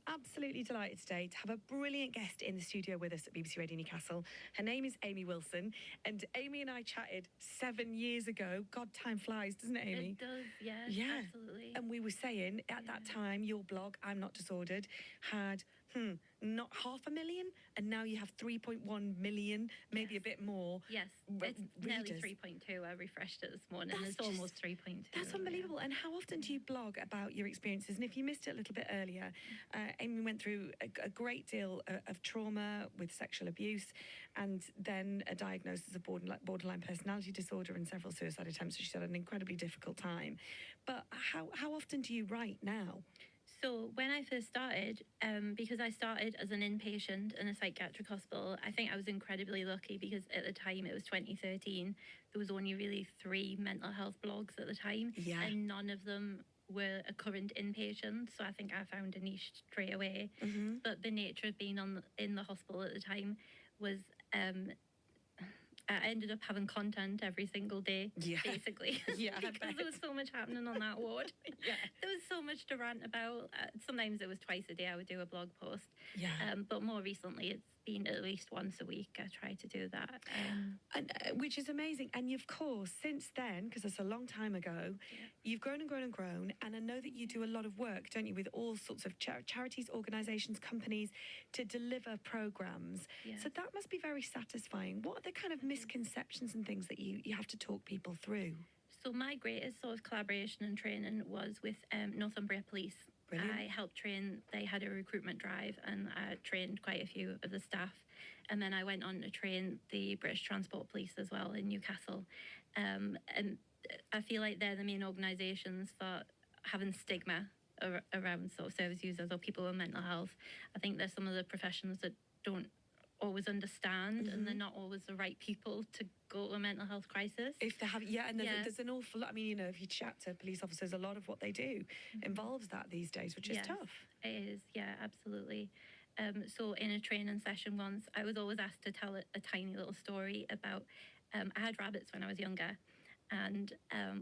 Absolutely delighted today to have a brilliant guest in the studio with us at BBC Radio Newcastle. Her name is Amy Wilson, and Amy and I chatted 7 years ago. God, time flies, doesn't it, Amy? It does, yeah, absolutely. And we were saying at that time, your blog, I'm Not Disordered, had not 500,000, and now you have 3.1 million, maybe a bit more. Yes, it's nearly 3.2. I refreshed it this morning. It's almost 3.2. That's unbelievable. Yeah. And how often do you blog about your experiences? And if you missed it a little bit earlier, Amy went through a great deal of trauma with sexual abuse, and then a diagnosis of borderline personality disorder and several suicide attempts. So she's had an incredibly difficult time. But how often do you write now? So when I first started, because I started as an inpatient in a psychiatric hospital, I think I was incredibly lucky because at the time, it was 2013, there was only really 3 mental health blogs at the time, and none of them were a current inpatient. So I think I found a niche straight away. But the nature of being in the hospital at the time was... I ended up having content every single day, basically, because there was so much happening on that ward. There was so much to rant about. Sometimes it was twice a day I would do a blog post. But more recently, it's been at least once a week. I try to do that. Which is amazing. And of course, since then, because it's a long time ago, you've grown and grown and grown. And I know that you do a lot of work, don't you, with all sorts of charities, organisations, companies to deliver programmes. So that must be very satisfying. What are the kind of misconceptions and things that you have to talk people through? So my greatest sort of collaboration and training was with Northumbria Police. Brilliant. I helped train, they had a recruitment drive, and I trained quite a few of the staff. And then I went on to train the British Transport Police as well in Newcastle. And I feel like they're the main organisations for having stigma around sort of service users or people with mental health. I think there's some of the professions that don't always understand, and they're not always the right people to go to a mental health crisis. If they have, there's an awful lot. I mean, if you chat to police officers, a lot of what they do involves that these days, which is tough. It is, absolutely. So in a training session once, I was always asked to tell a tiny little story about, I had rabbits when I was younger, and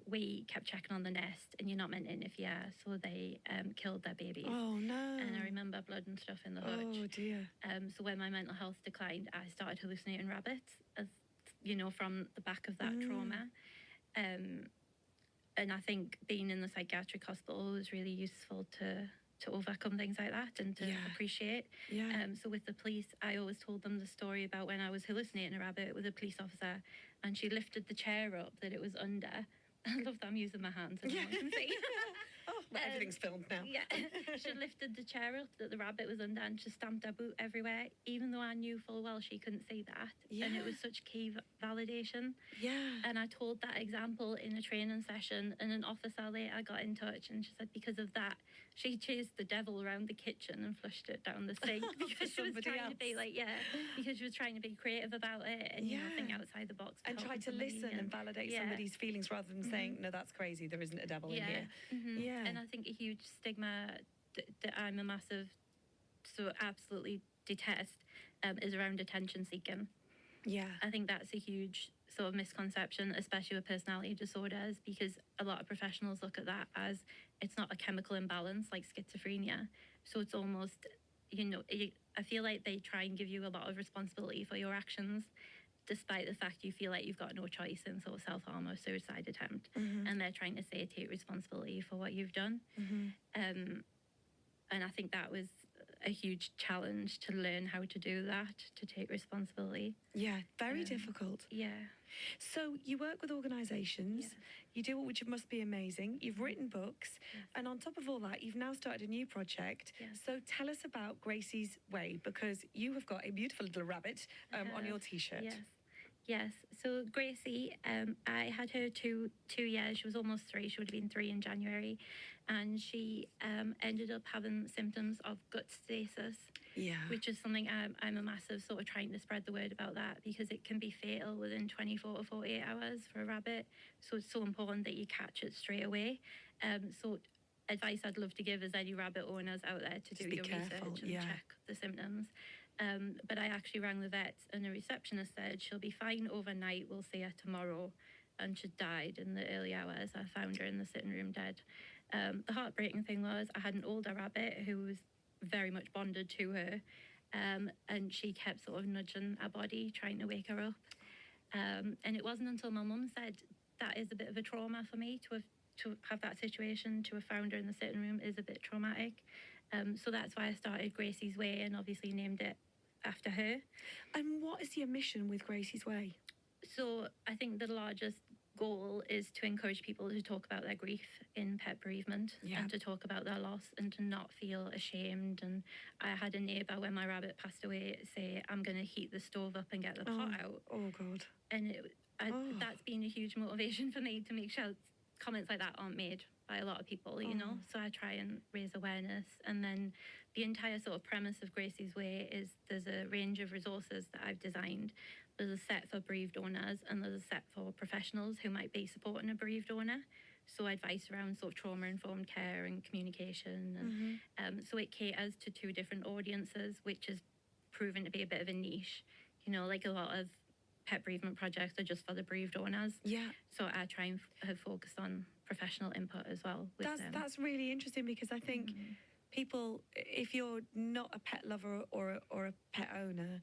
we kept checking on the nest, and you're not meant in if you are, so they killed their babies. Oh, no. And I remember blood and stuff in the hutch. Oh, dear. So when my mental health declined, I started hallucinating rabbits, as you know, from the back of that trauma. And I think being in the psychiatric hospital was really useful to overcome things like that and to appreciate. So with the police, I always told them the story about when I was hallucinating a rabbit with a police officer, and she lifted the chair up that it was under. I love that I'm using my hands and no one can see. But everything's filmed now. She lifted the chair up that the rabbit was under, and she stamped her boot everywhere, even though I knew full well she couldn't see that. And it was such key validation. And I told that example in a training session, and an officer later got in touch, and she said because of that, she chased the devil around the kitchen and flushed it down the sink because she was trying to be because she was trying to be creative about it and think outside the box. And try to listen and validate somebody's feelings rather than saying, no, that's crazy, there isn't a devil in here. And I think a huge stigma that I'm a massive, so absolutely detest, is around attention seeking. I think that's a huge sort of misconception, especially with personality disorders, because a lot of professionals look at that as it's not a chemical imbalance like schizophrenia. So it's almost, I feel like they try and give you a lot of responsibility for your actions, despite the fact you feel like you've got no choice in sort of self-harm or suicide attempt. And they're trying to say take responsibility for what you've done. And I think that was a huge challenge to learn how to do that, to take responsibility. Very difficult. So you work with organisations, you do which must be amazing. You've written books, and on top of all that, you've now started a new project. So tell us about Gracie's Way, because you have got a beautiful little rabbit on your T-shirt. Yes. So Gracie, I had her two years. She was almost 3. She would have been 3 in January. And she ended up having symptoms of gut stasis, which is something I'm a massive sort of trying to spread the word about that, because it can be fatal within 24 to 48 hours for a rabbit. So it's so important that you catch it straight away. So advice I'd love to give is any rabbit owners out there to do your research and check the symptoms. But I actually rang the vet, and the receptionist said she'll be fine overnight, we'll see her tomorrow. And she died in the early hours. I found her in the sitting room dead. The heartbreaking thing was I had an older rabbit who was very much bonded to her. And she kept sort of nudging our body, trying to wake her up. And it wasn't until my mum said, that is a bit of a trauma for me to have that situation, to have found her in the sitting room is a bit traumatic. So that's why I started Gracie's Way and obviously named it after her. And what is your mission with Gracie's Way? So I think the largest goal is to encourage people to talk about their grief in pet bereavement and to talk about their loss and to not feel ashamed. And I had a neighbour when my rabbit passed away say, I'm going to heat the stove up and get the pot out. Oh, God. And that's been a huge motivation for me to make sure comments like that aren't made by a lot of people, you know. So I try and raise awareness. And then the entire sort of premise of Gracie's Way is there's a range of resources that I've designed. There's a set for bereaved owners and there's a set for professionals who might be supporting a bereaved owner. So advice around sort of trauma-informed care and communication. And so it caters to two different audiences, which has proven to be a bit of a niche. You know, like a lot of pet bereavement projects are just for the bereaved owners. Yeah. So I try and have focused on professional input as well. That's really interesting because I think people, if you're not a pet lover or a pet owner,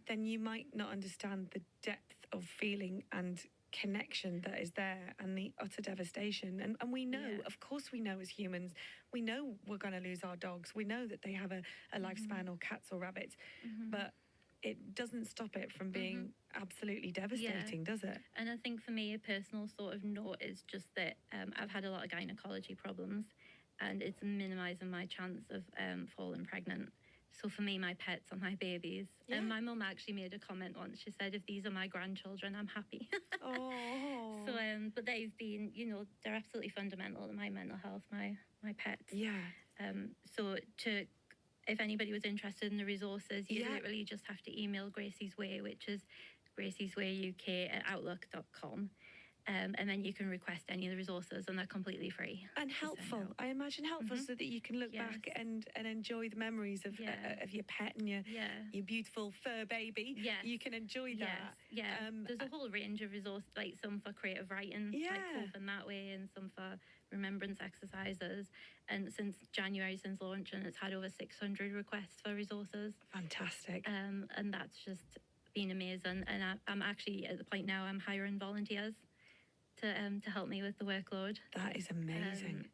then you might not understand the depth of feeling and connection that is there and the utter devastation. And we know, of course we know as humans, we know we're going to lose our dogs. We know that they have a lifespan, or cats or rabbits, but it doesn't stop it from being absolutely devastating, does it? And I think for me, a personal sort of note is just that I've had a lot of gynecology problems and it's minimising my chance of falling pregnant. So for me, my pets are my babies. And my mum actually made a comment once. She said, if these are my grandchildren, I'm happy. So, but they've been, you know, they're absolutely fundamental to my mental health, my pets. So if anybody was interested in the resources, you literally just have to email Gracie's Way, which is gracieswayuk@outlook.com. And then you can request any of the resources and they're completely free. And helpful. I imagine helpful so that you can look back and enjoy the memories of your pet and your beautiful fur baby. You can enjoy that. There's a whole range of resources, like some for creative writing, like coping that way, and some for remembrance exercises. And since January, since launching, it's had over 600 requests for resources. Fantastic. And that's just been amazing. And I'm actually at the point now I'm hiring volunteers to help me with the workload. That is amazing.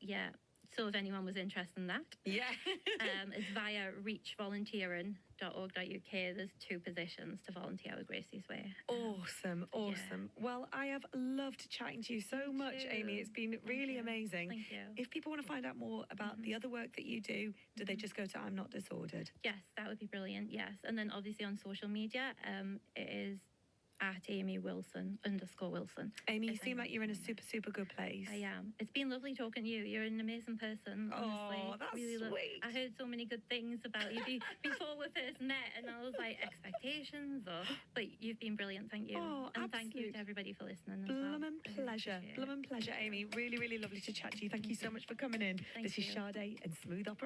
So if anyone was interested in that, it's via reachvolunteering.org.uk. There's 2 positions to volunteer with Gracie's Way. Awesome. Well, I have loved chatting to you so much, Amy. It's been really amazing. Thank you. If people want to find out more about the other work that you do they just go to I'm Not Disordered? Yes, that would be brilliant. Yes, and then obviously on social media, it is at Amy Wilson _Wilson. Amy, you seem like you're in a super good place. I am. It's been lovely talking to you. You're an amazing person, honestly. Oh, that's really sweet. I heard so many good things about you before we first met, and I was like, expectations, but you've been brilliant. Thank you. Oh, and thank you to everybody for listening. Bloomin' pleasure, Amy. Really lovely to chat to you. Thank you so much for coming in. This is Sade and Smooth Operation.